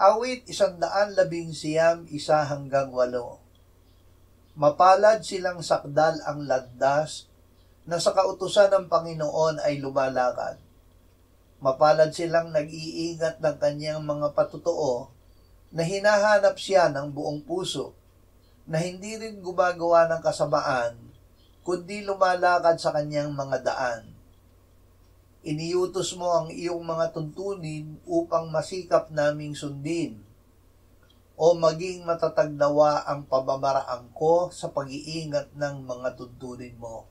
Awit 111, 1-8. Mapalad silang sakdal ang landas na sa kautusan ng Panginoon ay lumalakad. Mapalad silang nag-iingat ng kanyang mga patotoo, na hinahanap siya ng buong puso, na hindi rin gumagawa ng kasamaan, kundi lumalakad sa kanyang mga daan. Iniutos mo ang iyong mga tuntunin upang masikap naming sundin, o maging matatag nawa ang pamamaraan ko sa pag-iingat ng mga tuntunin mo.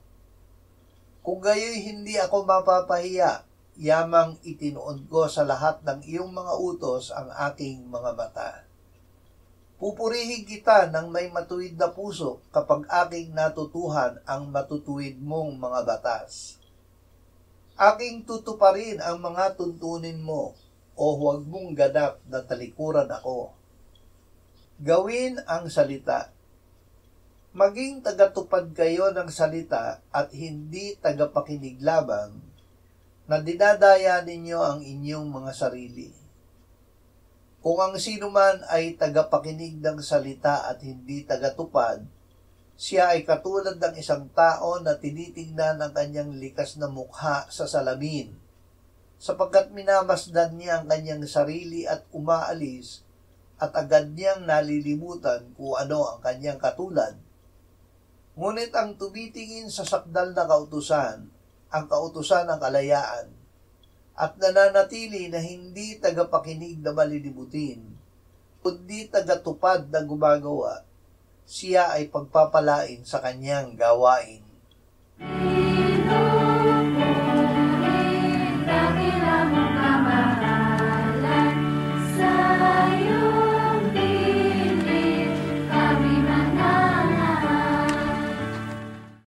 Kung gayoy hindi ako mapapahiya, yamang itinuon ko sa lahat ng iyong mga utos ang aking mga mata. Pupurihin kita ng may matuwid na puso kapag aking natutuhan ang matutuwid mong mga batas. Aking tutuparin ang mga tuntunin mo, o huwag mong ganap na talikuran ako. Gawin ang salita. Maging tagatupad kayo ng salita at hindi tagapakinig lamang, na dinadaya ninyo ang inyong mga sarili. Kung ang sino man ay tagapakinig ng salita at hindi tagatupad, siya ay katulad ng isang tao na tinitingnan ang kanyang likas na mukha sa salamin, sapagkat minamasdan niya ang kanyang sarili at umaalis, at agad niyang nalilimutan kung ano ang kanyang katulad. Ngunit ang tumitingin sa sakdal na kautusan, ang kautusan ng kalayaan, at nananatili na hindi tagapakinig na malilimutin, kundi tagatupad na gumagawa, siya ay pagpapalain sa kanyang gawain.